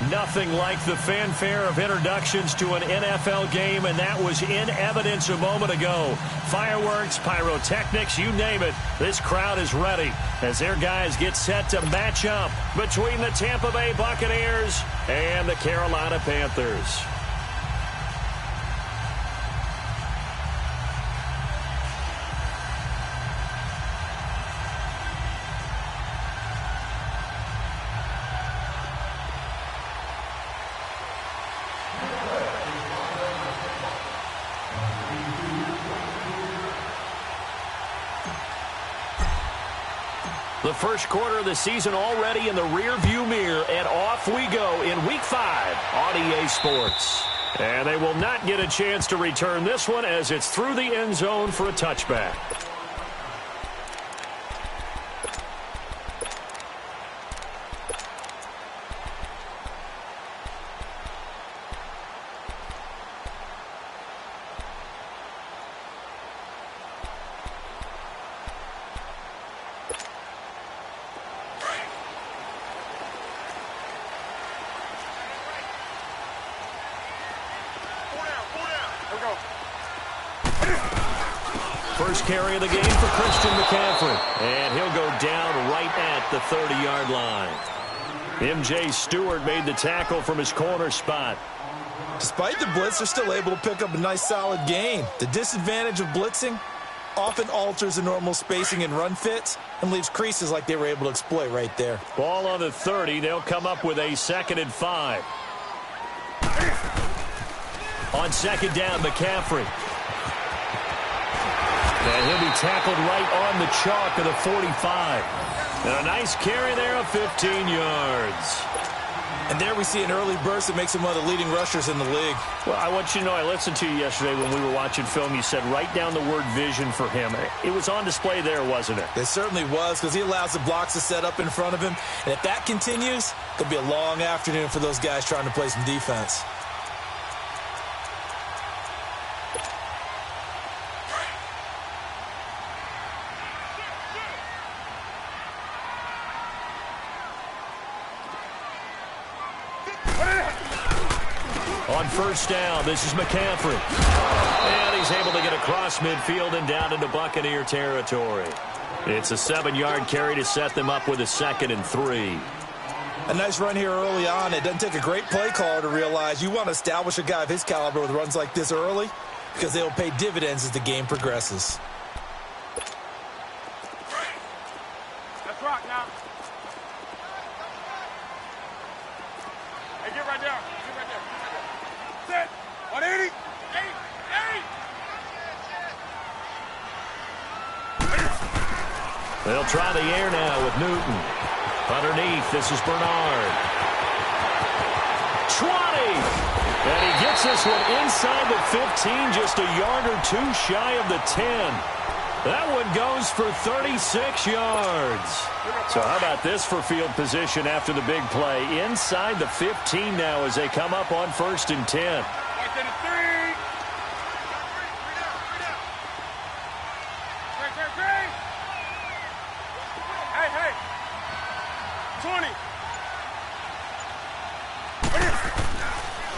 Nothing like the fanfare of introductions to an NFL game, and that was in evidence a moment ago. Fireworks, pyrotechnics, you name it. This crowd is ready as their guys get set to match up between the Tampa Bay Buccaneers and the Carolina Panthers. The first quarter of the season already in the rear-view mirror, and off we go in Week 5 on EA Sports. And they will not get a chance to return this one as it's through the end zone for a touchback. First carry of the game for Christian McCaffrey. And he'll go down right at the 30-yard line. M.J. Stewart made the tackle from his corner spot. Despite the blitz, they're still able to pick up a nice solid gain. The disadvantage of blitzing often alters the normal spacing and run fits and leaves creases like they were able to exploit right there. Ball on the 30. They'll come up with a 2nd and 5. On 2nd down, McCaffrey. And he'll be tackled right on the chalk of the 45. And a nice carry there of 15 yards. And there we see an early burst that makes him one of the leading rushers in the league. Well, I want you to know, I listened to you yesterday when we were watching film. You said write down the word vision for him. It was on display there, wasn't it? It certainly was, because he allows the blocks to set up in front of him. And if that continues, it could be a long afternoon for those guys trying to play some defense. On 1st down, this is McCaffrey. And he's able to get across midfield and down into Buccaneer territory. It's a 7-yard carry to set them up with a 2nd and 3. A nice run here early on. It doesn't take a great play caller to realize you want to establish a guy of his caliber with runs like this early, because they will pay dividends as the game progresses. Let's rock now. Hey, get right down. Get right there. Set. 180. 8. They'll try the air now with Newton. Underneath, this is Bernard. 20! And he gets this one inside the 15, just a yard or two shy of the 10. That one goes for 36 yards. So how about this for field position after the big play? Inside the 15 now as they come up on 1st and 10.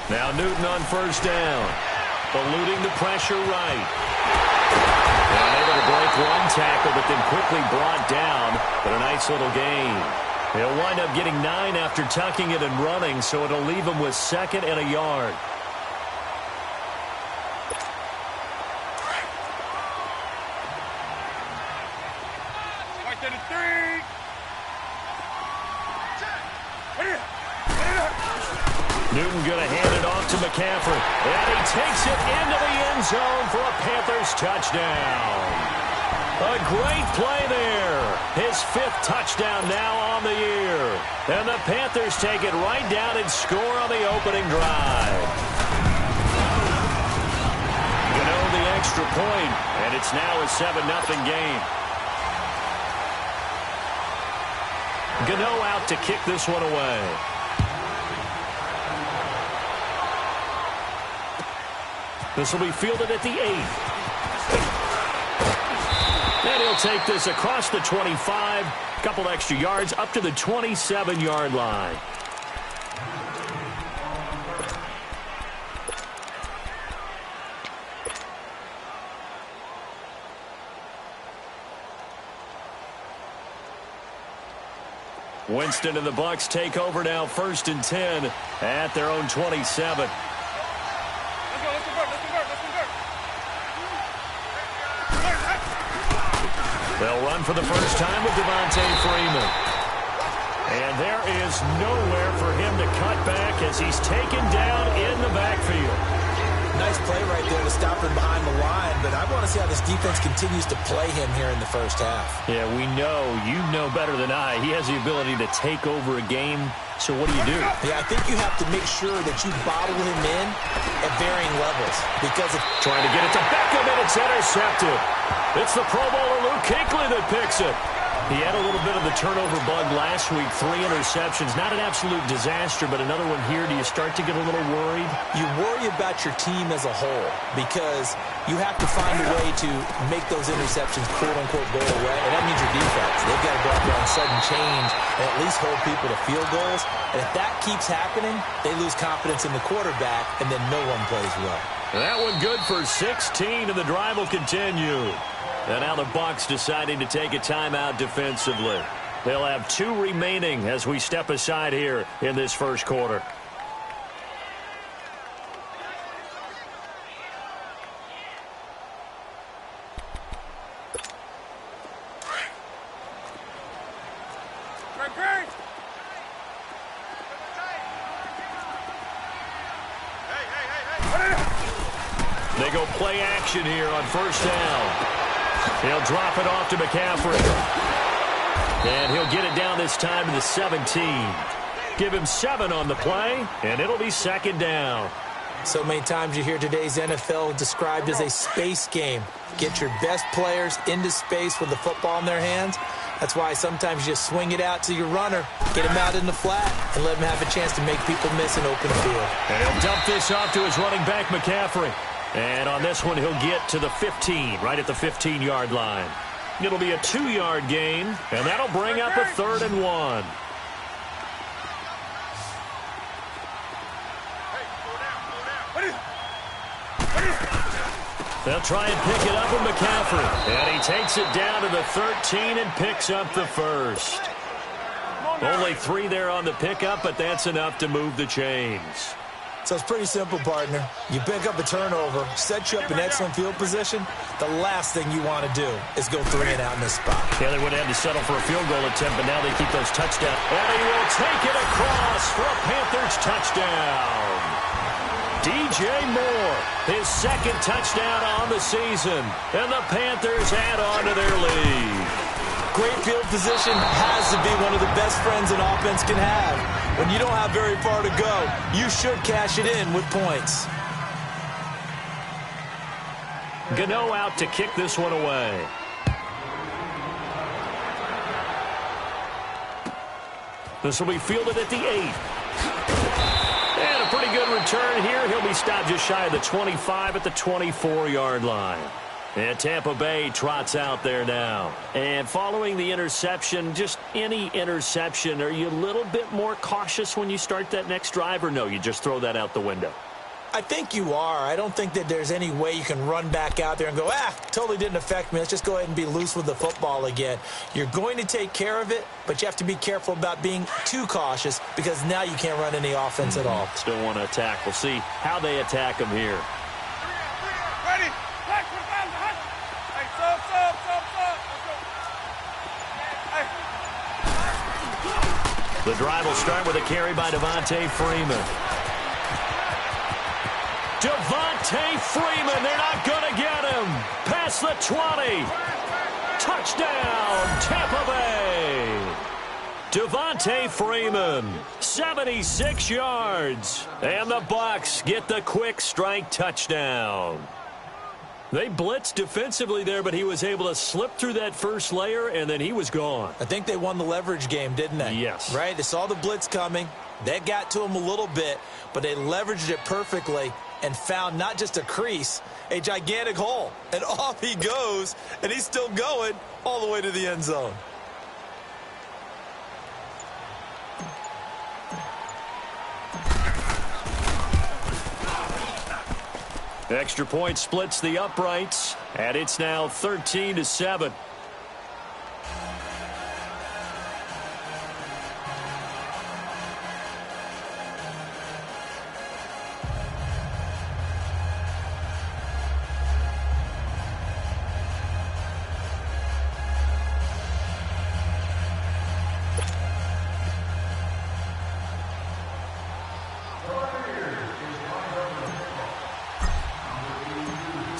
Now Newton on 1st down. Eluding the pressure right. And able to break one tackle, but then quickly brought down. But a nice little gain. He'll wind up getting 9 after tucking it and running, so it'll leave him with 2nd and a yard. Newton going to hand it off to McCaffrey. And he takes it into the end zone for a Panthers touchdown. A great play there. His 5th touchdown now on the year. And the Panthers take it right down and score on the opening drive. The extra point, and it's now a 7-0 game. Gano out to kick this one away. This will be fielded at the 8. And he'll take this across the 25, a couple extra yards up to the 27-yard line. Winston and the Bucs take over now, 1st and 10 at their own 27. They'll run for the first time with Devontae Freeman. And there is nowhere for him to cut back as he's taken down in the backfield. Nice play right there to stop him behind the line, but I want to see how this defense continues to play him here in the first half. Yeah, we know, you know better than I, he has the ability to take over a game. So what do you do? Yeah, I think you have to make sure that you bottle him in at varying levels. Because if trying to get it to Beckham, and it's intercepted. It's the Pro Bowler Luke Kuechly that picks it. He had a little bit of the turnover bug last week, 3 interceptions. Not an absolute disaster, but another one here. Do you start to get a little worried? You worry about your team as a whole because you have to find a way to make those interceptions, quote-unquote, go away, and that means your defense. They've got to go out there on sudden change and at least hold people to field goals. And if that keeps happening, they lose confidence in the quarterback, and then no one plays well. That one good for 16, and the drive will continue. And now the Bucs deciding to take a timeout defensively. They'll have 2 remaining as we step aside here in this first quarter. They go play action here on 1st down. He'll drop it off to McCaffrey. And he'll get it down this time to the 17. Give him 7 on the play, and it'll be 2nd down. So many times you hear today's NFL described as a space game. Get your best players into space with the football in their hands. That's why sometimes you just swing it out to your runner, get him out in the flat, and let him have a chance to make people miss an open field. And he'll dump this off to his running back, McCaffrey. And on this one, he'll get to the 15, right at the 15-yard line. It'll be a 2-yard gain, and that'll bring up a 3rd and 1. They'll try and pick it up with McCaffrey. And he takes it down to the 13 and picks up the first. Only 3 there on the pickup, but that's enough to move the chains. So it's pretty simple, partner. You pick up a turnover, set you up in excellent field position. The last thing you want to do is go 3 and out in this spot. Yeah, they would have to settle for a field goal attempt, but now they keep those touchdowns. And he will take it across for a Panthers touchdown. DJ Moore, his 2nd touchdown on the season. And the Panthers add on to their lead. Great field position has to be one of the best friends an offense can have. When you don't have very far to go, you should cash it in with points. Gano out to kick this one away. This will be fielded at the 8. And a pretty good return here. He'll be stopped just shy of the 25 at the 24-yard line. And Tampa Bay trots out there now. And following the interception, just any interception, are you a little bit more cautious when you start that next drive, or no, you just throw that out the window? I think you are. I don't think that there's any way you can run back out there and go, totally didn't affect me. Let's just go ahead and be loose with the football again. You're going to take care of it, but you have to be careful about being too cautious because now you can't run any offense at all. Still want to attack. We'll see how they attack him here. Ready? The drive will start with a carry by Devontae Freeman. Devontae Freeman, they're not going to get him. Past the 20. Touchdown, Tampa Bay. Devontae Freeman, 76 yards. And the Bucs get the quick strike touchdown. They blitzed defensively there, but he was able to slip through that first layer, and then he was gone. I think they won the leverage game, didn't they? Yes. Right? They saw the blitz coming. That got to him a little bit, but they leveraged it perfectly and found not just a crease, a gigantic hole. And off he goes, and he's still going all the way to the end zone. Extra point splits the uprights, and it's now 13-7.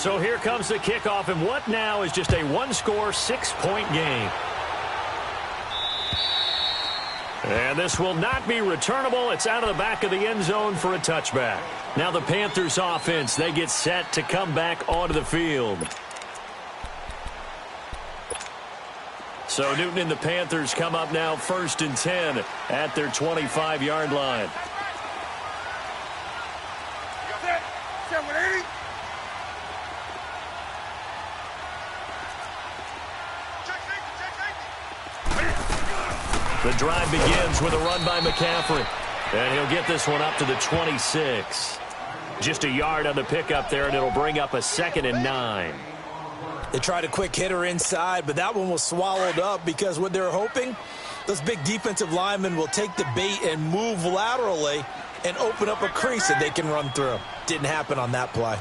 So here comes the kickoff, and what now is just a one-score, 6-point game. And this will not be returnable. It's out of the back of the end zone for a touchback. Now the Panthers offense, they get set to come back onto the field. So Newton and the Panthers come up now 1st and 10 at their 25-yard line. The drive begins with a run by McCaffrey. And he'll get this one up to the 26. Just a yard on the pickup there, and it'll bring up a 2nd and 9. They tried a quick hitter inside, but that one was swallowed up because what they're hoping, those big defensive linemen will take the bait and move laterally and open up a crease that they can run through. Didn't happen on that play.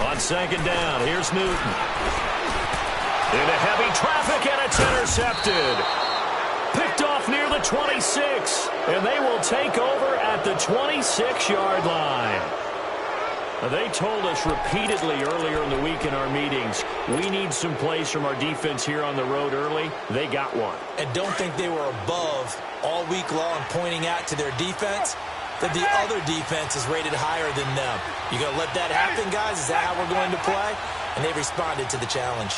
On 2nd down, here's Newton. Into heavy traffic, and it's intercepted. Picked off near the 26, and they will take over at the 26-yard line. They told us repeatedly earlier in the week in our meetings, we need some plays from our defense here on the road early. They got one. And don't think they were above all week long pointing out to their defense that the other defense is rated higher than them. You going to let that happen, guys? Is that how we're going to play? And they responded to the challenge.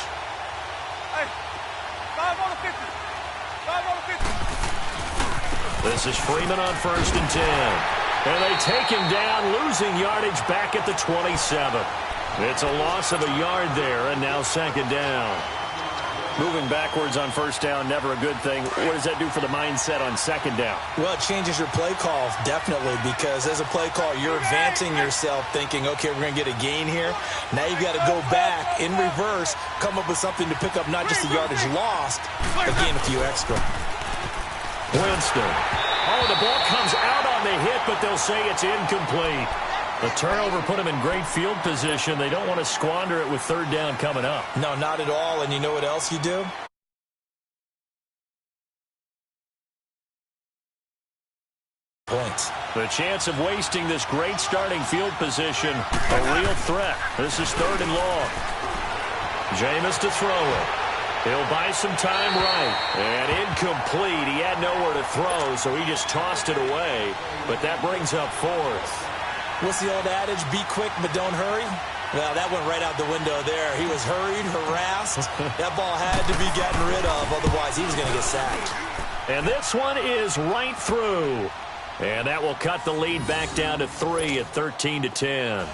Hey, 5 on the 50. 5 on the 50. This is Freeman on 1st and 10. And they take him down, losing yardage back at the 27. It's a loss of a yard there, and now 2nd down. Moving backwards on 1st down, never a good thing. What does that do for the mindset on 2nd down? Well, it changes your play call, definitely, because as a play call, you're advancing yourself thinking, okay, we're going to get a gain here. Now you've got to go back in reverse, come up with something to pick up not just the yardage lost, but gain a few extra. Winston. Oh, the ball comes out on the hit, but they'll say it's incomplete. The turnover put them in great field position. They don't want to squander it with 3rd down coming up. No, not at all. And you know what else you do? Points. The chance of wasting this great starting field position, a real threat. This is 3rd and long. Jameis to throw it. He'll buy some time right. And incomplete. He had nowhere to throw, so he just tossed it away. But that brings up 4th. What's the old adage? Be quick, but don't hurry? Well, that went right out the window there. He was hurried, harassed. That ball had to be gotten rid of, otherwise he was going to get sacked. And this one is right through. And that will cut the lead back down to 3 at 13-10.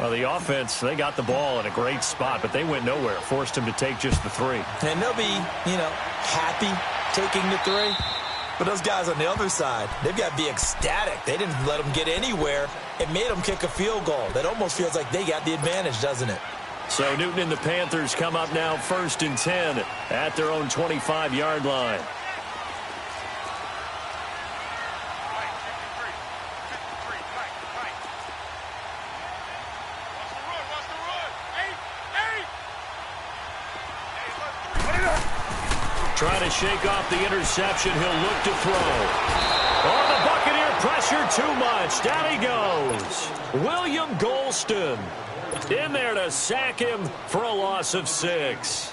Well, the offense, they got the ball in a great spot, but they went nowhere. Forced him to take just the 3. And they'll be, happy taking the 3. But those guys on the other side, they've got to be ecstatic. They didn't let them get anywhere. It made them kick a field goal. That almost feels like they got the advantage, doesn't it? So Newton and the Panthers come up now 1st and 10 at their own 25-yard line. Trying to shake off the interception. He'll look to throw. Oh, the Buccaneer pressure too much. Down he goes. William Golston in there to sack him for a loss of 6.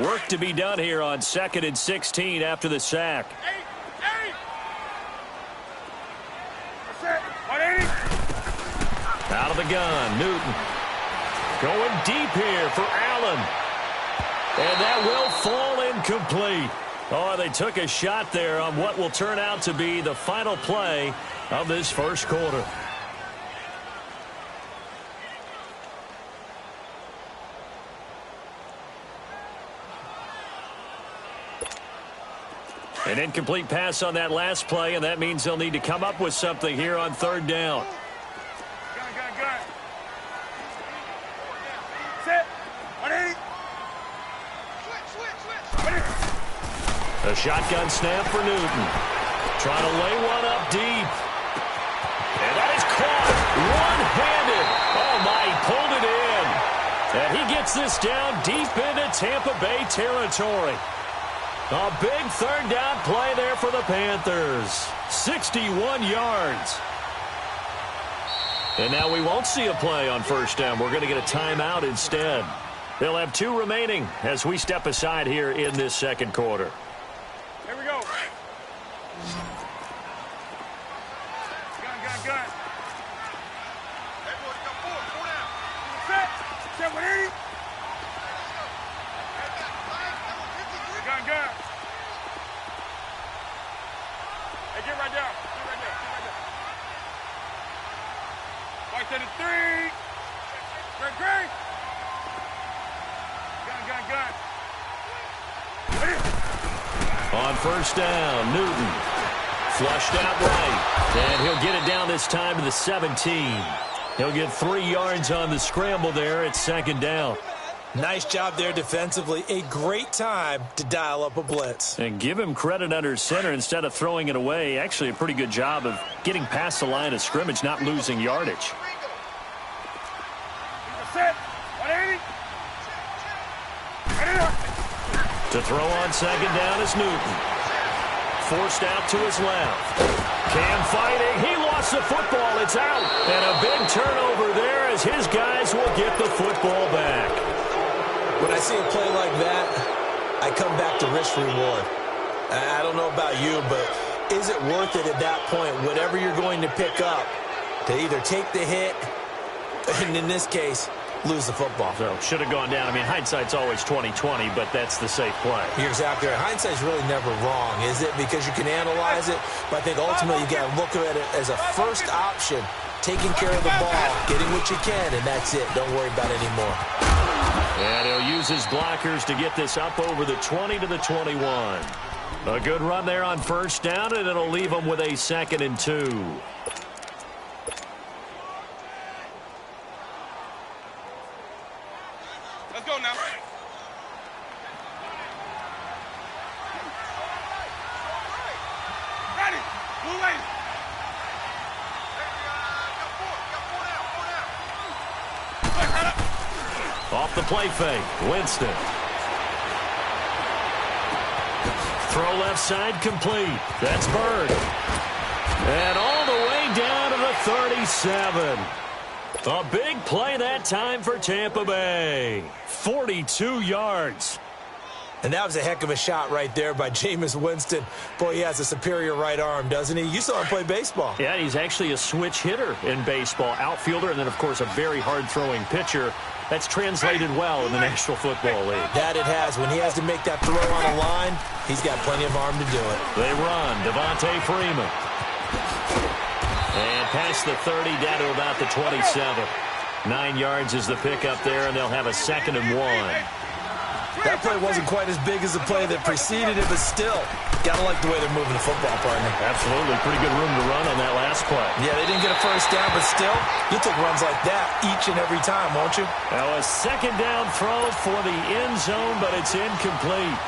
Work to be done here on 2nd and 16 after the sack. Out of the gun, Newton. Going deep here for Allen. And that will fall incomplete. Oh, they took a shot there on what will turn out to be the final play of this 1st quarter. An incomplete pass on that last play, and that means they'll need to come up with something here on 3rd down. A shotgun snap for Newton. Trying to lay one up deep. And that is caught one-handed. Oh, my, he pulled it in. And he gets this down deep into Tampa Bay territory. A big third down play there for the Panthers. 61 yards. And now we won't see a play on first down. We're going to get a timeout instead. They'll have 2 remaining as we step aside here in this second quarter. Here we go. Gun. Hey, boys, got 4 down. Set 180. Gun. Hey, get right down. White to the 3. Great. Gun. On first down, Newton. Flushed out right. And he'll get it down this time to the 17. He'll get 3 yards on the scramble there at second down. Nice job there defensively. A great time to dial up a blitz. And give him credit under center instead of throwing it away. Actually, a pretty good job of getting past the line of scrimmage, not losing yardage. Set 180. To throw on second down is Newton. Forced out to his left. Cam fighting. He lost the football. It's out. And a big turnover there as his guys will get the football back. When I see a play like that, I come back to risk reward. I don't know about you, but is it worth it at that point, whatever you're going to pick up, to either take the hit, and in this case, lose the football? So, should have gone down. I mean, hindsight's always 20/20, but that's the safe play. You're exactly right. Hindsight's really never wrong, is it? Because you can analyze it, but I think ultimately you got to look at it as a first option, taking care of the ball, getting what you can, and that's it. Don't worry about it anymore. And he'll use his blockers to get this up over the 20 to the 21. A good run there on first down, and it'll leave him with a 2nd and 2. Let's go now. Ready. Blue lady. Off the play fake, Winston. Throw left side complete. That's Bird. And all the way down to the 37. A big play that time for Tampa Bay. 42 yards. And that was a heck of a shot right there by Jameis Winston. Boy, he has a superior right arm, doesn't he? You saw him play baseball. Yeah, he's actually a switch hitter in baseball. Outfielder, and then, of course, a very hard-throwing pitcher. That's translated well in the National Football League. That it has. When he has to make that throw on a line, he's got plenty of arm to do it. They run. Devontae Freeman. And past the 30, down to about the 27. 9 yards is the pickup there, and they'll have a 2nd and 1. That play wasn't quite as big as the play that preceded it, but still, got to like the way they're moving the football, partner. Absolutely. Pretty good room to run on that last play. Yeah, they didn't get a first down, but still, you'll take runs like that each and every time, won't you? Now a 2nd down throw for the end zone, but it's incomplete.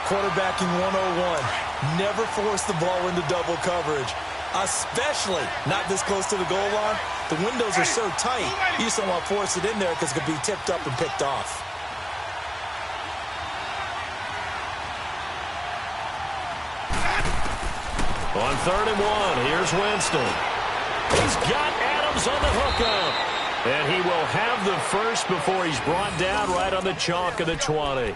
Quarterbacking 101. Never force the ball into double coverage, especially not this close to the goal line. The windows are so tight, you just don't want to force it in there because it could be tipped up and picked off. On 3rd and 1, here's Winston. He's got Adams on the hookup. And he will have the first before he's brought down right on the chalk of the 20.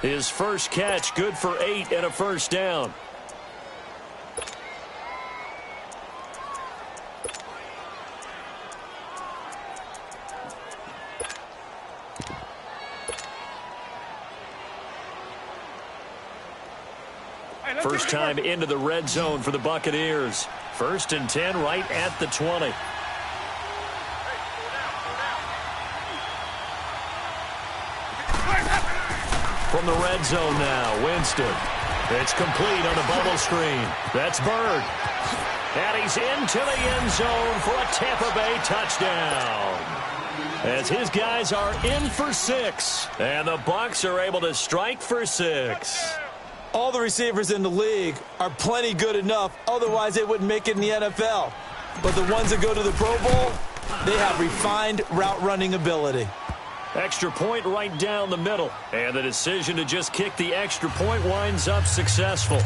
His first catch, good for 8 and a first down. First time into the red zone for the Buccaneers. 1st and 10 right at the 20. From the red zone now, Winston. It's complete on a bubble screen. That's Bird. And he's into the end zone for a Tampa Bay touchdown. As his guys are in for 6. And the Bucs are able to strike for 6. All the receivers in the league are plenty good enough, otherwise they wouldn't make it in the NFL. But the ones that go to the Pro Bowl, they have refined route running ability. Extra point right down the middle. And the decision to just kick the extra point winds up successful.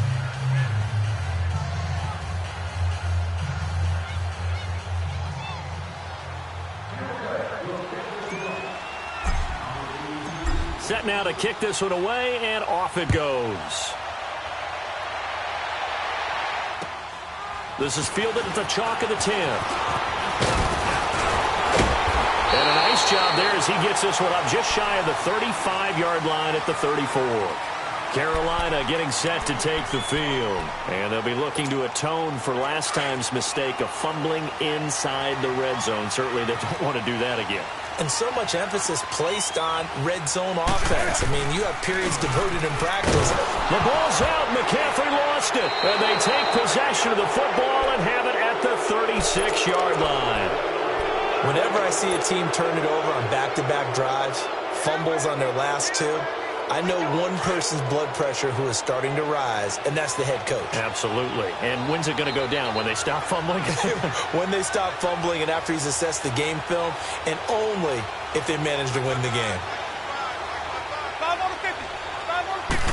Set now to kick this one away, and off it goes. This is fielded at the chalk of the 10. And a nice job there as he gets this one up just shy of the 35-yard line at the 34. Carolina getting set to take the field. And they'll be looking to atone for last time's mistake of fumbling inside the red zone. Certainly they don't want to do that again. And so much emphasis placed on red zone offense. I mean, you have periods devoted in practice. The ball's out. McCaffrey lost it. And they take possession of the football and have it at the 36-yard line. Whenever I see a team turn it over on back-to-back drives, fumbles on their last two, I know one person's blood pressure who is starting to rise, and that's the head coach. Absolutely. And when's it going to go down? When they stop fumbling? When they stop fumbling and after he's assessed the game film, and only if they manage to win the game. 5 on the 50. 5 on the 50.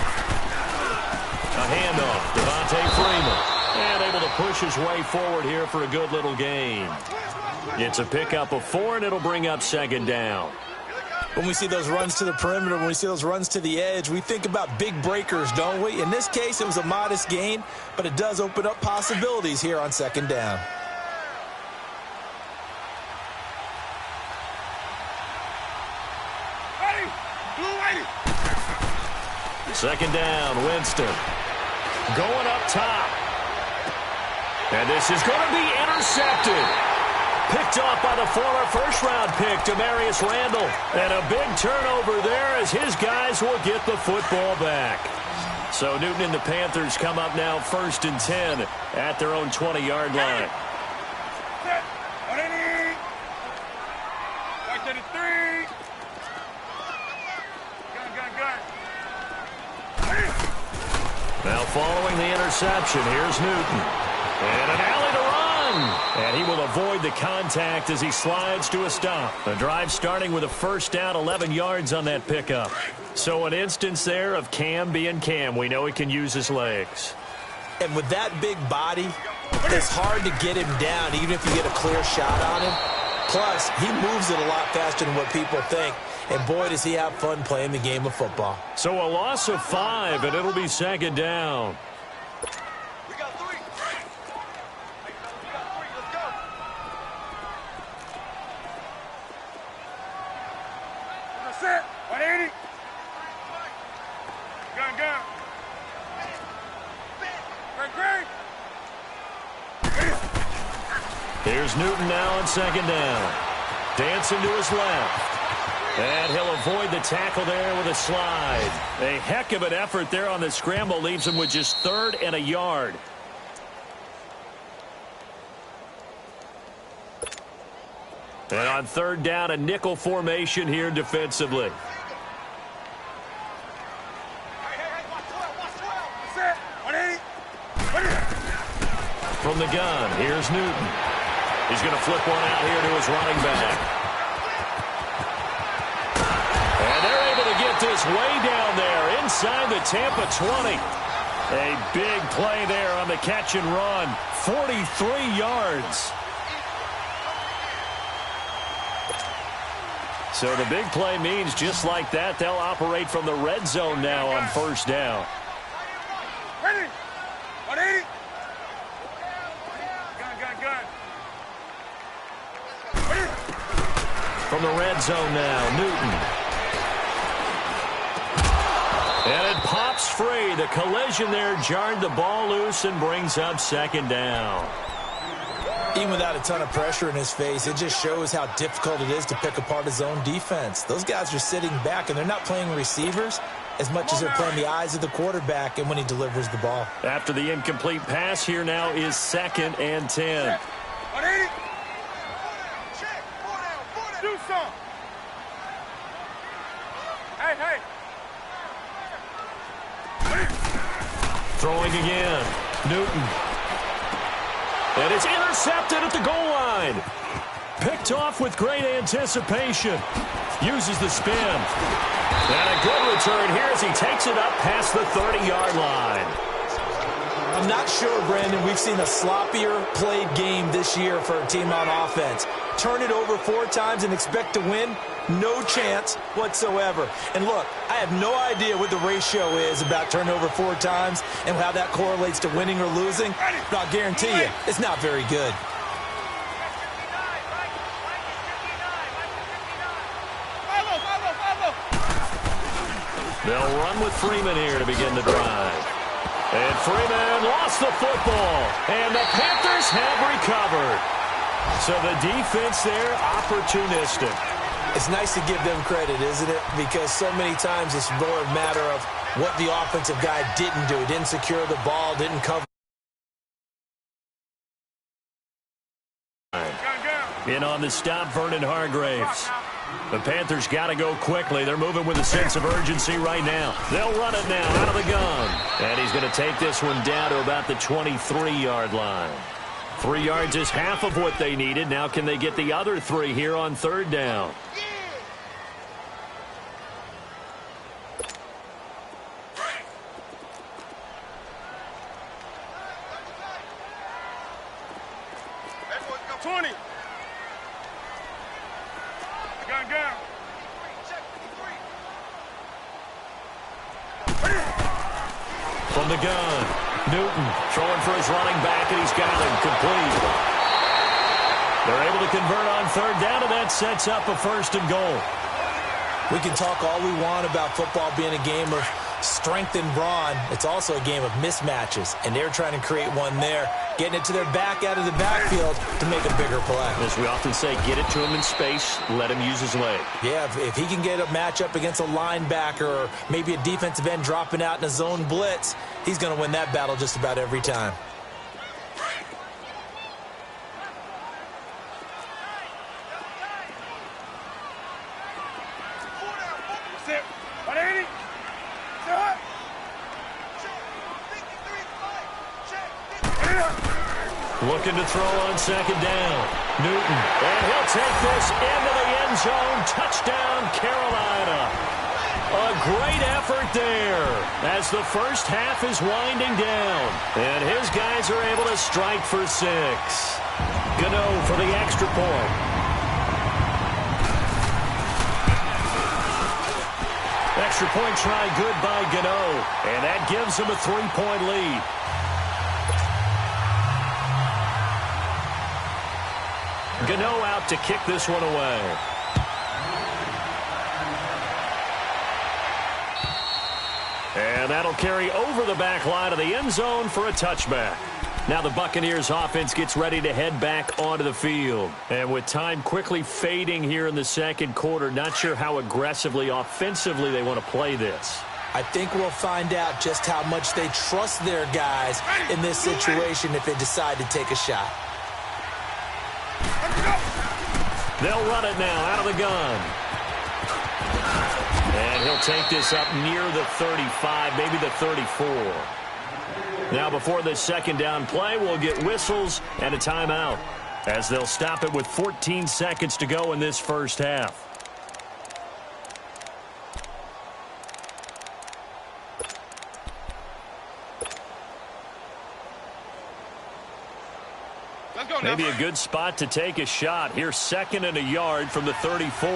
A handoff. Devontae Freeman. And able to push his way forward here for a good little gain. It's a pickup of 4, and it'll bring up second down. When we see those runs to the perimeter, when we see those runs to the edge, we think about big breakers, don't we? In this case, it was a modest gain, but it does open up possibilities here on second down. Second down, Winston. Going up top. And this is going to be intercepted. Picked off by the former first-round pick, Demarius Randall. And a big turnover there as his guys will get the football back. So Newton and the Panthers come up now 1st and 10 at their own 20-yard line. Now following the interception, here's Newton. And an alley to run. And he will avoid the contact as he slides to a stop. The drive starting with a first down, 11 yards on that pickup. So an instance there of Cam being Cam. We know he can use his legs. And with that big body, it's hard to get him down even if you get a clear shot on him. Plus, he moves it a lot faster than what people think. And boy, does he have fun playing the game of football. So a loss of 5, and it'll be second down. We got 3. Let's go. That's it. 180. Gun. Here's Newton now on second down. Dancing to his left. And he'll avoid the tackle there with a slide. A heck of an effort there on the scramble. Leaves him with just 3rd and a yard. And on 3rd down, a nickel formation here defensively. From the gun, here's Newton. He's going to flip one out here to his running back. And they're able to get this way down there inside the Tampa 20. A big play there on the catch and run. 43 yards. So the big play means just like that, they'll operate from the red zone now on 1st down. Ready? 180. Gun. From the red zone now, Newton. And it pops free. The collision there jarred the ball loose and brings up second down. Even without a ton of pressure in his face, it just shows how difficult it is to pick apart his own defense. Those guys are sitting back, and they're not playing receivers as much as they're playing the eyes of the quarterback and when he delivers the ball. After the incomplete pass, here now is 2nd and 10. 180. Check. 4 down. Do some. Hey. Throwing again. Newton. And it's intercepted at the goal line. Picked off with great anticipation. Uses the spin. And a good return here as he takes it up past the 30-yard line. I'm not sure, Brandon, we've seen a sloppier played game this year for a team on offense. Turn it over 4 times and expect to win? No chance whatsoever. And look, I have no idea what the ratio is about turning over 4 times and how that correlates to winning or losing. But I'll guarantee you, it's not very good. They'll run with Freeman here to begin the drive. And Freeman lost the football. And the Panthers have recovered. So the defense there, opportunistic. It's nice to give them credit, isn't it? Because so many times it's more a matter of what the offensive guy didn't do. Didn't secure the ball, didn't cover. In on the stop, Vernon Hargraves. The Panthers got to go quickly. They're moving with a sense of urgency right now. They'll run it now out of the gun. And he's going to take this one down to about the 23-yard line. 3 yards is half of what they needed. Now can they get the other 3 here on 3rd down? From the gun, Newton throwing for his running back, and he's got him complete. They're able to convert on 3rd down, and that sets up a 1st and goal. We can talk all we want about football being a game of strength and brawn. It's also a game of mismatches, and they're trying to create one there, getting it to their back out of the backfield to make a bigger play. As we often say, get it to him in space, let him use his leg. Yeah, if he can get a matchup against a linebacker or maybe a defensive end dropping out in a zone blitz, he's going to win that battle just about every time. Looking to throw on 2nd down. Newton. And he'll take this into the end zone. Touchdown, Carolina. A great effort there as the first half is winding down. And his guys are able to strike for 6. Gano for the extra point. Extra point try good by Gano. And that gives him a 3-point lead. Gano out to kick this one away. And that'll carry over the back line of the end zone for a touchback. Now the Buccaneers offense gets ready to head back onto the field. And with time quickly fading here in the 2nd quarter, not sure how aggressively, offensively they want to play this. I think we'll find out just how much they trust their guys in this situation if they decide to take a shot. They'll run it now out of the gun. And he'll take this up near the 35, maybe the 34. Now before this 2nd down play, we'll get whistles and a timeout as they'll stop it with 14 seconds to go in this first half. Maybe a good spot to take a shot. Here's 2nd and a yard from the 34.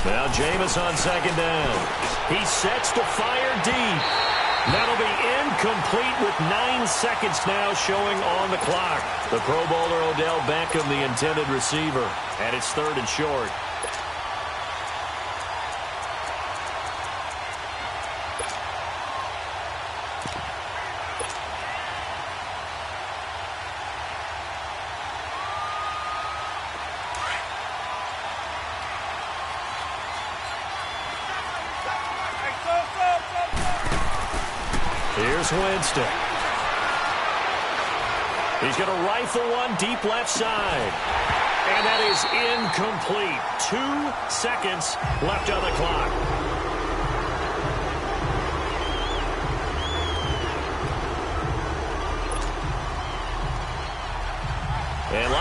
Now Jameis on 2nd down. He sets to fire deep. That'll be incomplete with 9 seconds now showing on the clock. The Pro Bowler Odell Beckham, the intended receiver. And it's 3rd and short. Here's Winston. He's going to rifle one deep left side. And that is incomplete. 2 seconds left on the clock.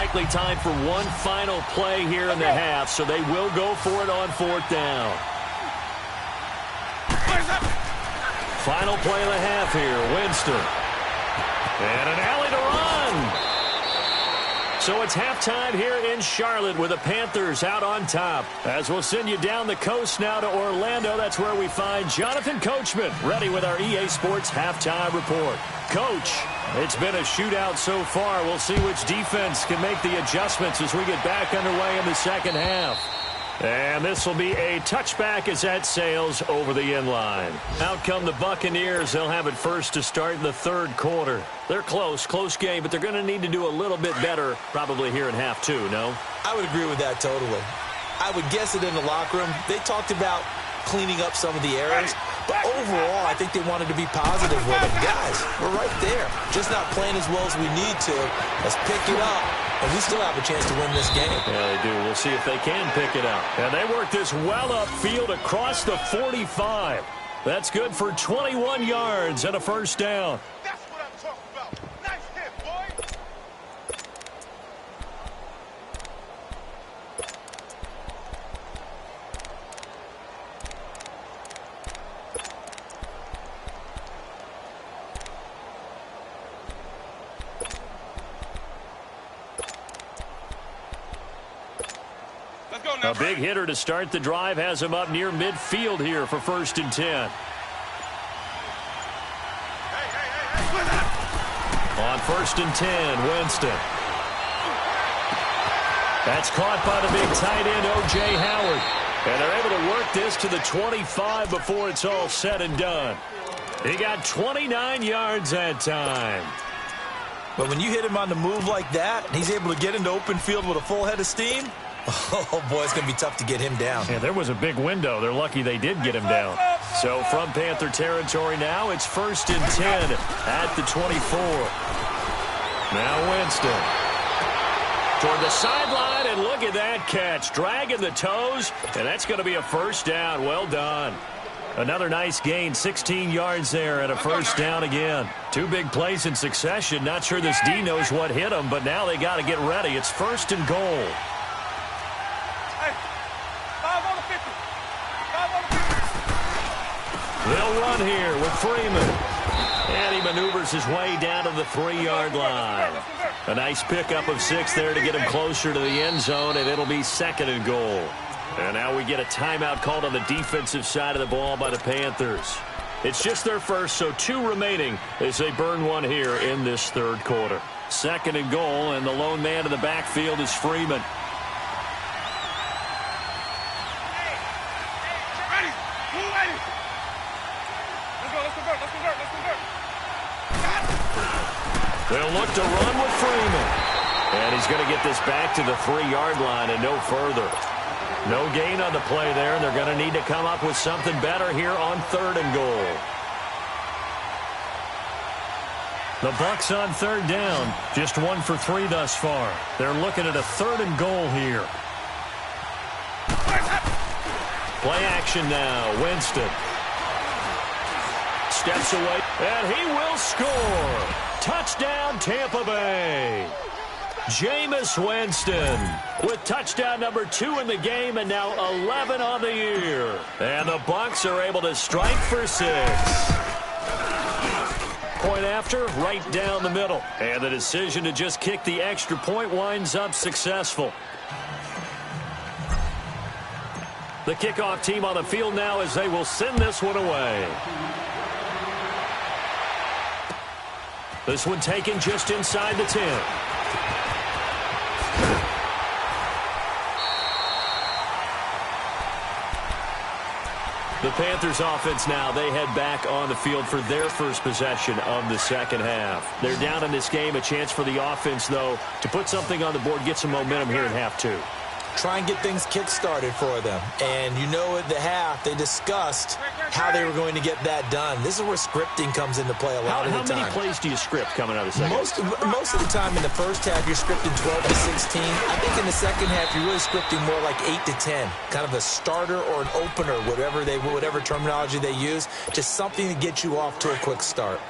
likely time for one final play here in the half, so they will go for it on 4th down. Final play of the half here, Winston. And an alley to run. So it's halftime here in Charlotte with the Panthers out on top. As we'll send you down the coast now to Orlando, that's where we find Jonathan Coachman ready with our EA Sports halftime report. Coach, it's been a shootout so far. We'll see which defense can make the adjustments as we get back underway in the second half. And this will be a touchback as that sails over the inline. Out come the Buccaneers. They'll have it first to start in the 3rd quarter. They're close game, but they're going to need to do a little bit better probably here in half 2, no? I would agree with that totally. I would guess it in the locker room. They talked about cleaning up some of the errors, but overall, I think they wanted to be positive with it. Guys, we're right there. Just not playing as well as we need to. Let's pick it up. And we still have a chance to win this game. Yeah, they do. We'll see if they can pick it up. And they work this well upfield across the 45. That's good for 21 yards and a first down. That's what I'm talking about. Nice hit, boy. A big hitter to start the drive has him up near midfield here for 1st and 10. On 1st and 10, Winston. That's caught by the big tight end, O.J. Howard. And they're able to work this to the 25 before it's all said and done. He got 29 yards that time. But when you hit him on the move like that, and he's able to get into open field with a full head of steam, oh, boy, it's going to be tough to get him down. Yeah, there was a big window. They're lucky they did get him down. So from Panther territory now, it's 1st and 10 at the 24. Now Winston. Toward the sideline, and look at that catch. Dragging the toes, and that's going to be a first down. Well done. Another nice gain, 16 yards there, and a first down again. 2 big plays in succession. Not sure this D knows what hit him, but now they got to get ready. It's 1st and goal. They'll run here with Freeman. And he maneuvers his way down to the 3-yard line. A nice pickup of 6 there to get him closer to the end zone, and it'll be 2nd and goal. And now we get a timeout called on the defensive side of the ball by the Panthers. It's just their first, so 2 remaining as they burn one here in this 3rd quarter. 2nd and goal, and the lone man in the backfield is Freeman. They'll look to run with Freeman. And he's going to get this back to the 3-yard line and no further. No gain on the play there, and they're going to need to come up with something better here on 3rd and goal. The Bucs on 3rd down. Just 1 for 3 thus far. They're looking at a 3rd and goal here. Play action now. Winston. Steps away, and he will score. Touchdown, Tampa Bay. Jameis Winston with touchdown number 2 in the game, and now 11 on the year. And the Bucs are able to strike for 6. Point after, right down the middle. And the decision to just kick the extra point winds up successful. The kickoff team on the field now as they will send this one away. This one taken just inside the 10. The Panthers offense now, they head back on the field for their first possession of the second half. They're down in this game, a chance for the offense, though, to put something on the board, get some momentum here in half 2. Try and get things kick-started for them. And you know at the half, they discussed how they were going to get that done. This is where scripting comes into play a lot of the time. How many plays do you script coming out of the second? Most of the time in the first half, you're scripting 12 to 16. I think in the second half, you're really scripting more like 8 to 10. Kind of a starter or an opener, whatever terminology they use. Just something to get you off to a quick start.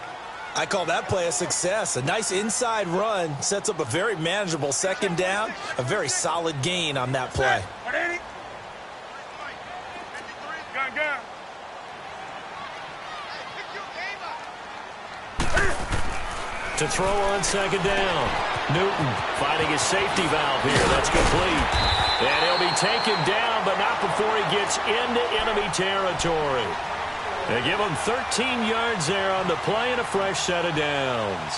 I call that play a success. A nice inside run sets up a very manageable second down, a very solid gain on that play. To throw on second down. Newton finding his safety valve here. That's complete. And he'll be taken down, but not before he gets into enemy territory. They give him 13 yards there on the play and a fresh set of downs.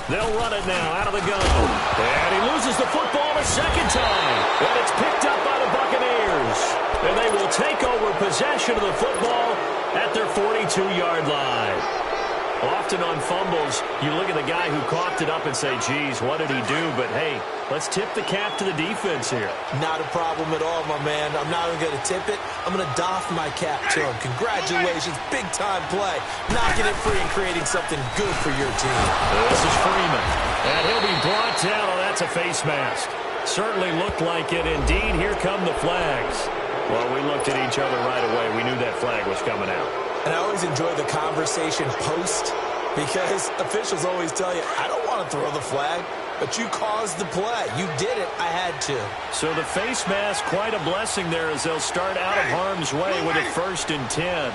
They'll run it now out of the gun. And he loses the football a second time. And it's picked up by the Buccaneers. And they will take over possession of the football at their 42-yard line. Often on fumbles, you look at the guy who coughed it up and say, geez, what did he do? But, hey, let's tip the cap to the defense here. Not a problem at all, my man. I'm not even going to tip it. I'm going to doff my cap to him. Congratulations. Big-time play. Knocking it free and creating something good for your team. This is Freeman. And he'll be brought down. Oh, that's a face mask. Certainly looked like it. Indeed, here come the flags. Well, we looked at each other right away. We knew that flag was coming out. And I always enjoy the conversation post because officials always tell you, I don't want to throw the flag, but you caused the play. You did it. I had to. So the face mask, quite a blessing there as they'll start out of harm's way with a 1st and 10.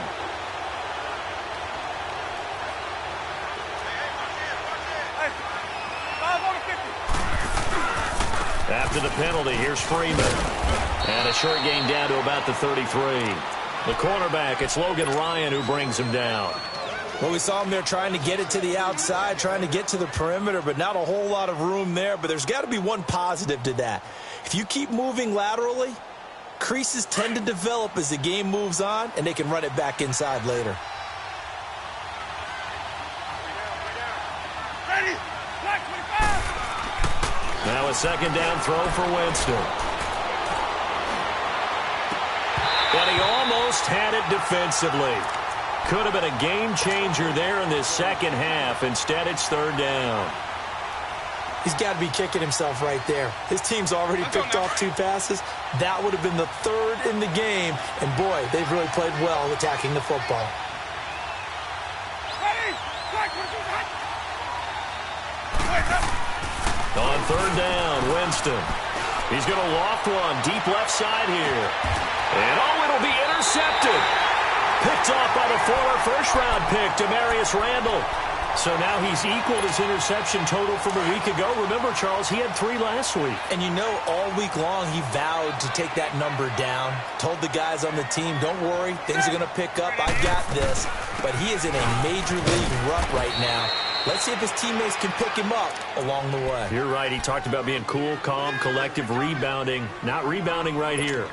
After the penalty, here's Freeman. And a short gain down to about the 33. The cornerback, it's Logan Ryan who brings him down. Well, we saw him there trying to get it to the outside, trying to get to the perimeter, but not a whole lot of room there. But there's got to be one positive to that. If you keep moving laterally, creases tend to develop as the game moves on, and they can run it back inside later. Now a second down throw for Winston. And he almost had it defensively. Could have been a game changer there in this second half. Instead, it's 3rd down. He's got to be kicking himself right there. His team's already picked off 2 passes. That would have been the 3rd in the game. And, boy, they've really played well attacking the football. On 3rd down, Winston. He's going to loft one deep left side here. And, oh, it'll be intercepted. Picked off by the former first-round pick, Demarius Randall. So now he's equaled his interception total from a week ago. Remember, Charles, he had 3 last week. And you know, all week long he vowed to take that number down. Told the guys on the team, don't worry, things are going to pick up. I got this. But he is in a major league rut right now. Let's see if his teammates can pick him up along the way. You're right. He talked about being cool, calm, collective, rebounding. Not rebounding right here.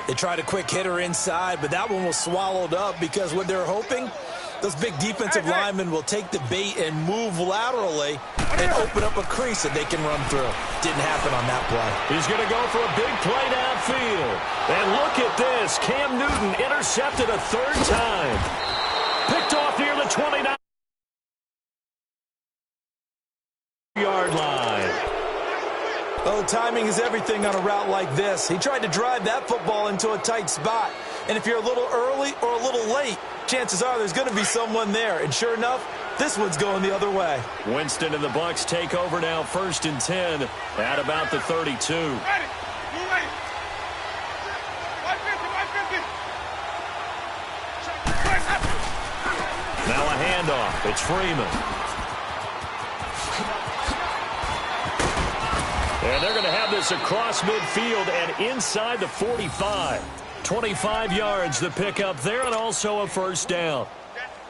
They tried a quick hitter inside, but that one was swallowed up because what they're hoping, those big defensive linemen will take the bait and move laterally and open up a crease that they can run through. Didn't happen on that play. He's going to go for a big play downfield. And look at this. Cam Newton intercepted a 3rd time. Picked off near the 29. Yard line. Oh, timing is everything on a route like this. He tried to drive that football into a tight spot. And if you're a little early or a little late, chances are there's going to be someone there. And sure enough, this one's going the other way. Winston and the Bucs take over now 1st and 10 at about the 32. Now a handoff. It's Freeman. And they're going to have this across midfield and inside the 45. 25 yards the pickup there, and also a 1st down.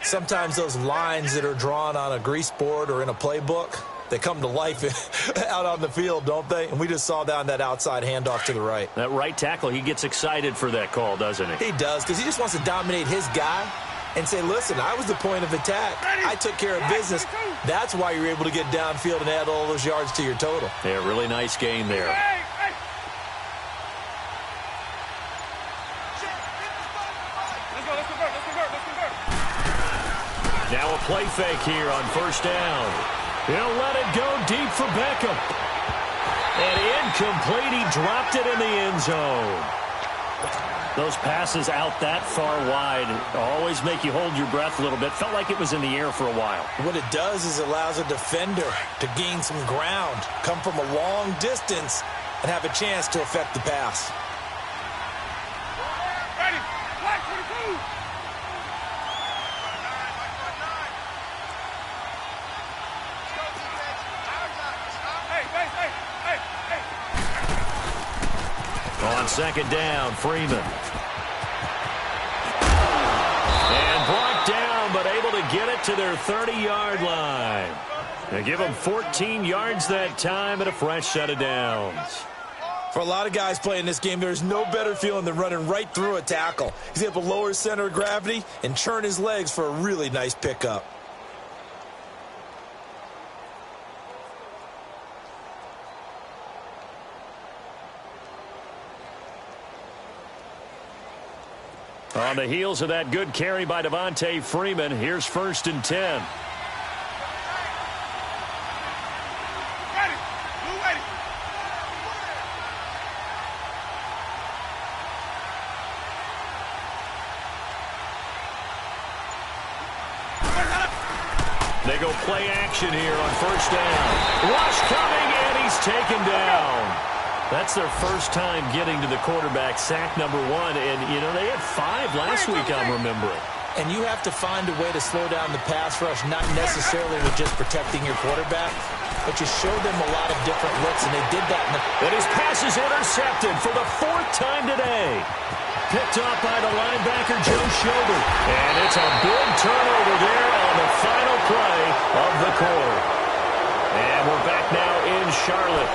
Sometimes those lines that are drawn on a grease board or in a playbook, they come to life out on the field, don't they? And we just saw down that outside handoff to the right. That right tackle, he gets excited for that call, doesn't he? He does, because he just wants to dominate his guy and say, listen, I was the point of attack. I took care of business. That's why you're able to get downfield and add all those yards to your total. Yeah, really nice game there. Now a play fake here on 1st down. He'll let it go deep for Beckham. And incomplete. He dropped it in the end zone. Those passes out that far wide always make you hold your breath a little bit. Felt like it was in the air for a while. What it does is it allows a defender to gain some ground, come from a long distance, and have a chance to affect the pass. Ready. Flag 22. On second down, Freeman. And brought down, but able to get it to their 30-yard line. They give them 14 yards that time and a fresh set of downs. For a lot of guys playing this game, there's no better feeling than running right through a tackle. He's able to lower his center of gravity and churn his legs for a really nice pickup. On the heels of that good carry by Devontae Freeman, here's 1st and 10. Ready. Blue ready. They go play action here on 1st down. Rush coming, and he's taken down. That's their first time getting to the quarterback, sack number 1. And, you know, they had 5 last week, I'm remembering. And you have to find a way to slow down the pass rush, not necessarily with just protecting your quarterback, but you show them a lot of different looks, and they did that. And his pass is intercepted for the 4th time today. Picked off by the linebacker, Joe Schobert. And it's a big turnover there on the final play of the quarter. And we're back now in Charlotte.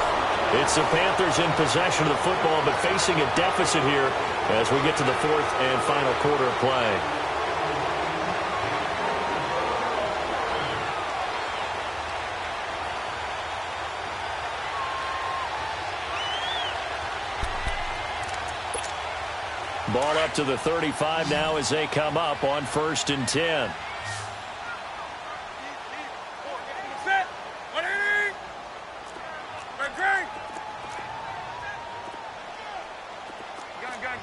It's the Panthers in possession of the football, but facing a deficit here as we get to the 4th and final quarter of play. Ball up to the 35 now as they come up on 1st and 10. Set. Ready. Ready.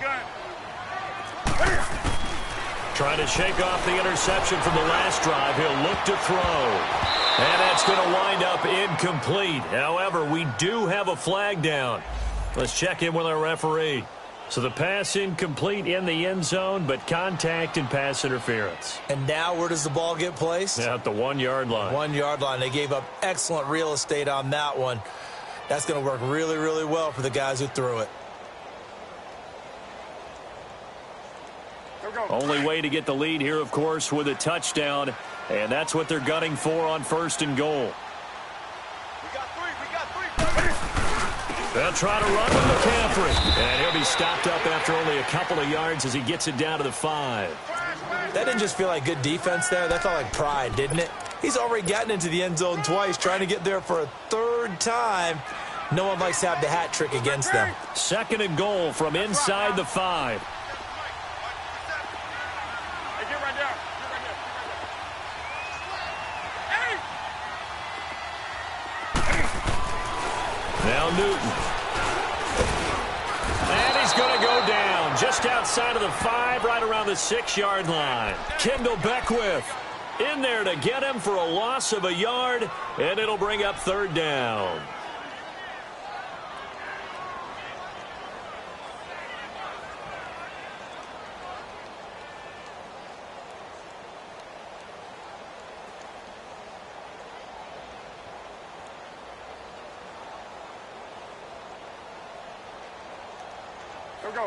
Gun. Trying to shake off the interception from the last drive. He'll look to throw. And that's going to wind up incomplete. However, we do have a flag down. Let's check in with our referee. So the pass incomplete in the end zone, but contact and pass interference. And now where does the ball get placed? At the 1-yard line. 1-yard line. They gave up excellent real estate on that one. That's going to work really, really well for the guys who threw it. Only way to get the lead here, of course, with a touchdown. And that's what they're gunning for on 1st and goal. We got three. They'll try to run with McCaffrey. And he'll be stopped up after only a couple of yards as he gets it down to the 5. That didn't just feel like good defense there. That felt like pride, didn't it? He's already gotten into the end zone twice, trying to get there for a 3rd time. No one likes to have the hat trick against them. 2nd and goal from inside the 5. Hey, get right there. Now Newton. And he's going to go down just outside of the 5, right around the 6-yard line. Kendall Beckwith in there to get him for a loss of a yard, and it'll bring up 3rd down.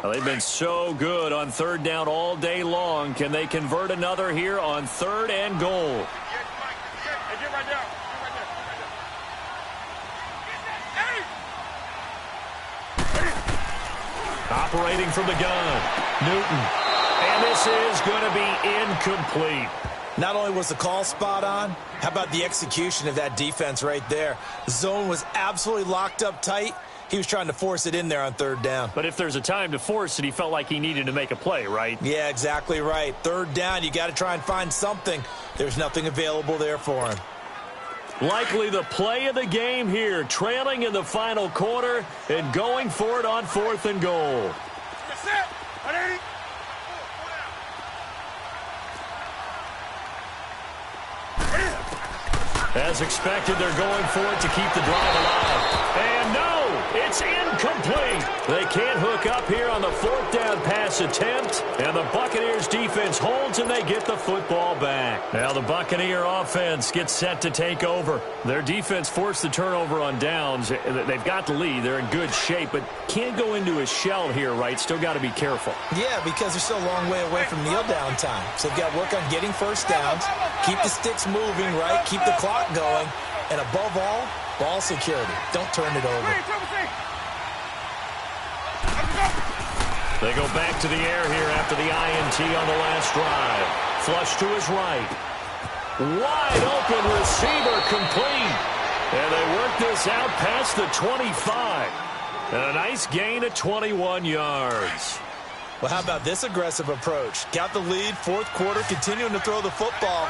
Well, they've been so good on 3rd down all day long. Can they convert another here on 3rd and goal? Hey, get right there. Operating from the gun, Newton. And this is going to be incomplete. Not only was the call spot on, how about the execution of that defense right there? The zone was absolutely locked up tight. He was trying to force it in there on 3rd down. But if there's a time to force it, he felt like he needed to make a play, right? Yeah, exactly right. 3rd down, you got to try and find something. There's nothing available there for him. Likely the play of the game here, trailing in the final quarter and going for it on 4th and goal. As expected, they're going for it to keep the drive alive. And no, it's incomplete. They can't hook up here on the 4th down pass attempt. And the Buccaneers defense holds and they get the football back. Now the Buccaneer offense gets set to take over. Their defense forced the turnover on downs. They've got the lead. They're in good shape, but can't go into a shell here, right? Still got to be careful. Yeah, because they're still a long way away from kneel down time. So they've got to work on getting first downs, keep the sticks moving, right? Keep the clock going, and above all, ball security. Don't turn it over. They go back to the air here after the INT on the last drive. Flush to his right. Wide open receiver complete. And they work this out past the 25. And a nice gain of 21 yards. Well, how about this aggressive approach? Got the lead, 4th quarter, continuing to throw the football.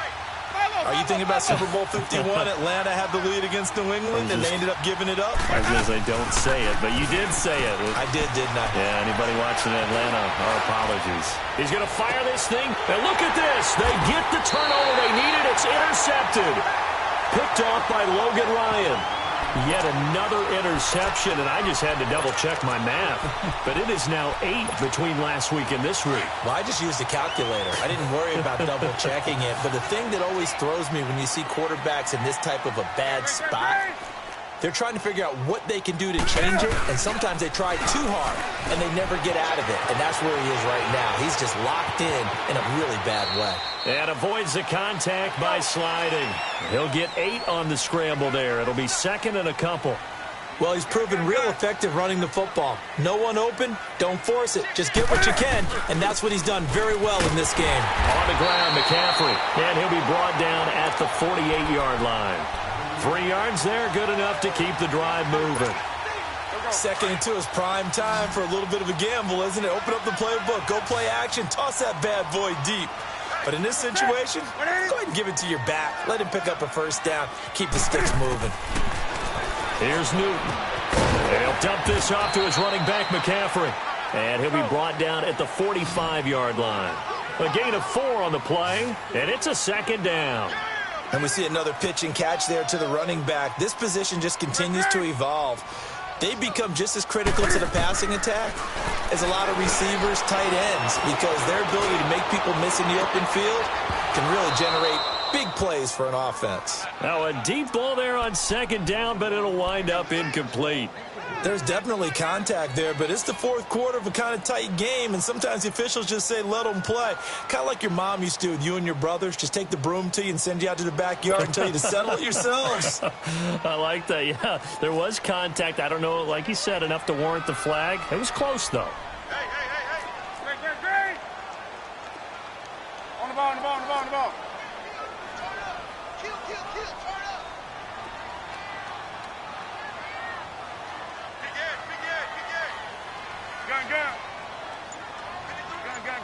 Are you thinking about Super Bowl 51? Atlanta had the lead against New England, and they ended up giving it up? I was going to say, don't say it, but you did say it. I did, didn't I? Yeah, anybody watching Atlanta, our apologies. He's going to fire this thing, and look at this. They get the turnover they needed. It's intercepted. Picked off by Logan Ryan. Yet another interception, and I just had to double-check my math. But it is now 8 between last week and this week. Well, I just used a calculator. I didn't worry about double-checking it. But the thing that always throws me when you see quarterbacks in this type of a bad spot, they're trying to figure out what they can do to change it, and sometimes they try too hard, and they never get out of it. And that's where he is right now. He's just locked in a really bad way. And avoids the contact by sliding. He'll get 8 on the scramble there. It'll be 2nd and a couple. Well, he's proven real effective running the football. No one open, don't force it. Just get what you can, and that's what he's done very well in this game. On the ground, McCaffrey, and he'll be brought down at the 48-yard line. 3 yards there, good enough to keep the drive moving. 2nd and 2 is prime time for a little bit of a gamble, isn't it? Open up the playbook, go play action, toss that bad boy deep. But in this situation, go ahead and give it to your back. Let him pick up a first down. Keep the sticks moving. Here's Newton. He'll dump this off to his running back, McCaffrey. And he'll be brought down at the 45-yard line. A gain of 4 on the play, and it's a 2nd down. And we see another pitch and catch there to the running back. This position just continues to evolve. They become just as critical to the passing attack as a lot of receivers, tight ends, because their ability to make people miss in the open field can really generate big plays for an offense. Now a deep ball there on 2nd down, but it'll wind up incomplete. There's definitely contact there, but it's the 4th quarter of a kind of tight game, and sometimes the officials just say, let them play. Kind of like your mom used to do with you and your brothers. Just take the broom to you and send you out to the backyard and tell you to settle it yourselves. I like that, yeah. There was contact. I don't know, like you said, enough to warrant the flag. It was close, though. Hey. Green. On the ball. Kill, turn up.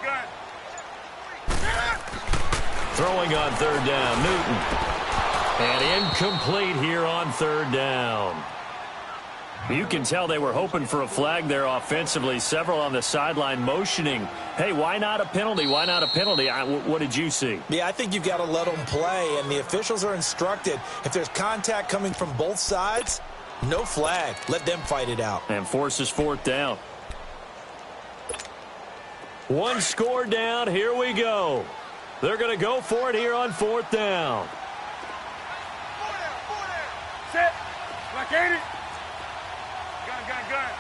Gun. Throwing on 3rd down, Newton. And incomplete here on 3rd down. You can tell they were hoping for a flag there offensively. Several on the sideline motioning. Hey, why not a penalty? Why not a penalty? What did you see? Yeah, I think you've got to let them play, and the officials are instructed. If there's contact coming from both sides, no flag. Let them fight it out. And forces 4th down. 1 score down. Here we go. They're going to go for it here on 4th down. 4 down. Set. Blockade it. Gun.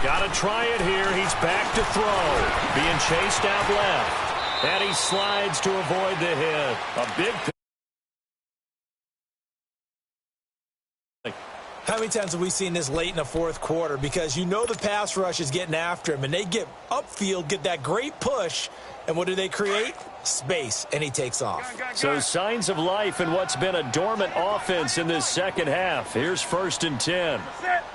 Got to try it here. He's back to throw. Being chased out left. And he slides to avoid the hit. A big How many times have we seen this late in the 4th quarter? Because you know the pass rush is getting after him, and they get upfield, get that great push, and what do they create? Space, and he takes off. So signs of life in what's been a dormant offense in this 2nd half. Here's 1st and 10. Set.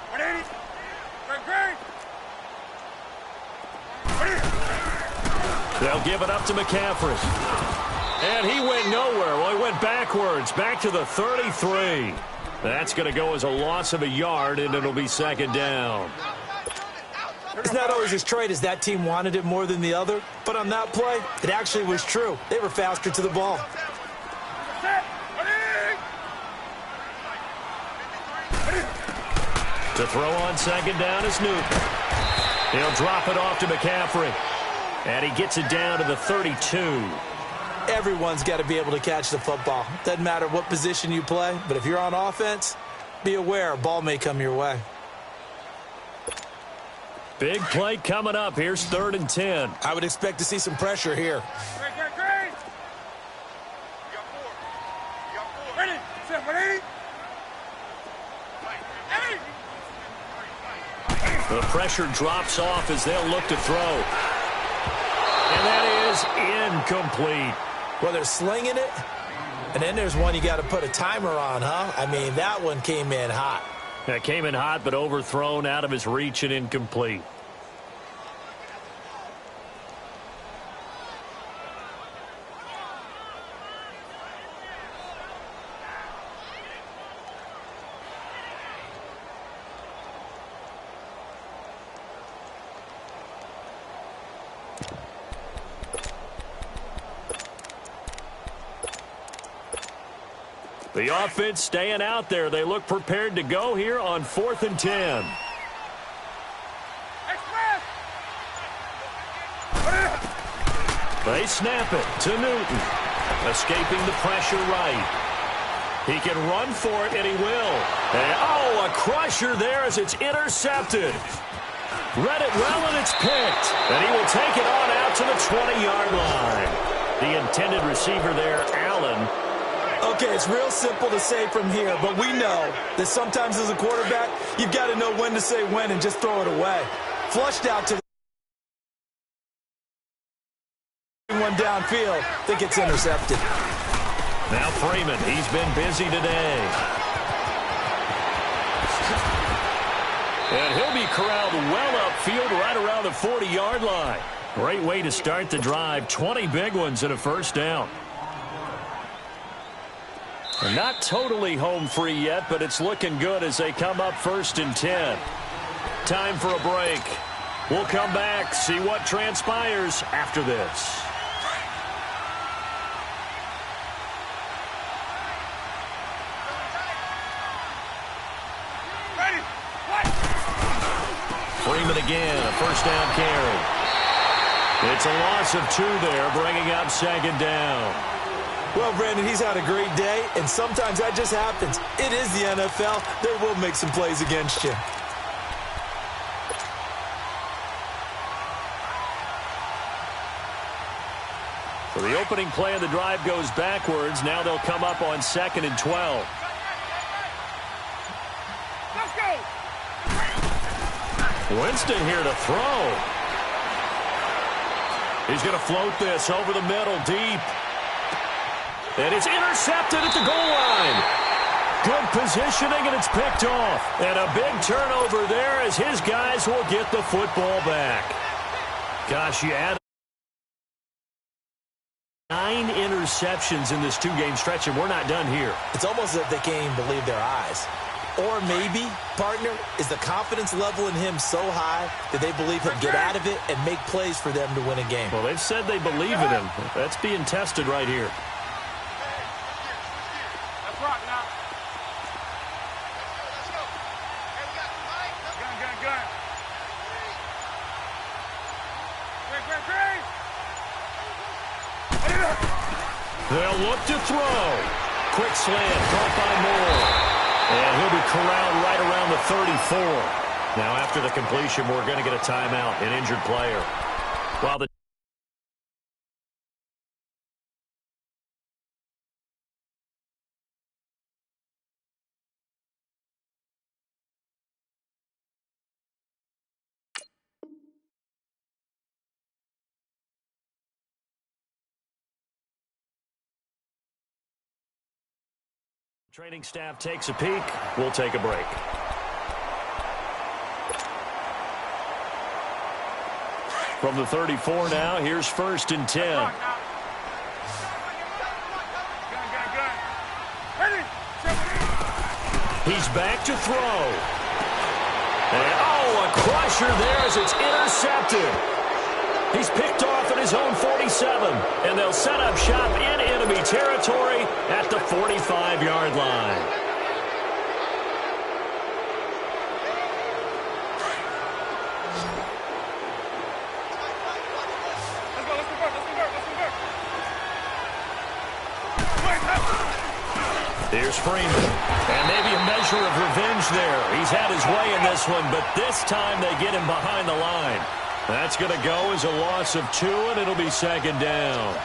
They'll give it up to McCaffrey. And he went nowhere. Well, he went backwards, back to the 33. That's going to go as a loss of a yard, and it'll be second down. It's not always as straight as that team wanted it more than the other, but on that play, it actually was true. They were faster to the ball. To throw on second down is Newton. He'll drop it off to McCaffrey. And he gets it down to the 32. Everyone's got to be able to catch the football. Doesn't matter what position you play, but if you're on offense, be aware a ball may come your way. Big play coming up. Here's 3rd and 10. I would expect to see some pressure here. The pressure drops off as they'll look to throw. And that is incomplete. Well, they're slinging it, and then there's one you got to put a timer on, huh? I mean, that one came in hot. That came in hot, but overthrown, out of his reach, and incomplete. The offense staying out there. They look prepared to go here on 4th and 10. They snap it to Newton. Escaping the pressure right. He can run for it, and he will. And, oh, a crusher there as it's intercepted. Read it well, and it's picked. And he will take it on out to the 20-yard line. The intended receiver there, Allen. Okay, it's real simple to say from here, but we know that sometimes as a quarterback, you've got to know when to say when and just throw it away. Flushed out to one downfield, think it's intercepted. Now Freeman, he's been busy today. And he'll be corralled well upfield right around the 40-yard line. Great way to start the drive. 20 big ones and a first down. They're not totally home free yet, but it's looking good as they come up 1st and 10. Time for a break. We'll come back, see what transpires after this. Freeman again, a first down carry. It's a loss of 2 there, bringing up second down. Well, Brandon, he's had a great day, and sometimes that just happens. It is the NFL. They will make some plays against you. So the opening play of the drive goes backwards. Now they'll come up on 2nd and 12. Let's go. Winston here to throw. He's going to float this over the middle, deep. And it's intercepted at the goal line. Good positioning, and it's picked off. And a big turnover there as his guys will get the football back. Gosh, you add 9 interceptions in this 2-game stretch, and we're not done here. It's almost as if they can't even believe their eyes. Or maybe, partner, is the confidence level in him so high that they believe he'll get out of it and make plays for them to win a game. Well, they've said they believe in him. That's being tested right here. They'll look to throw. Quick slant, caught by Moore. And he'll be corralled right around the 34. Now, after the completion, we're going to get a timeout, an injured player. While the training staff takes a peek, we'll take a break. From the 34 now, here's 1st and 10. He's back to throw. And, oh, a crusher there as it's intercepted. He's picked off at his own 47, and they'll set up shop in enemy territory at the 45-yard line. Here's Freeman. And maybe a measure of revenge there. He's had his way in this one, but this time they get him behind the line. That's going to go as a loss of 2, and it'll be second down.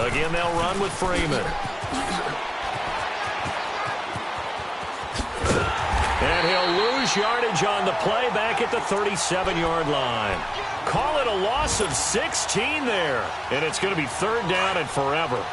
Again, they'll run with Freeman. And he'll lose yardage on the play back at the 37-yard line. Call it a loss of 16 there. And it's going to be third down and forever.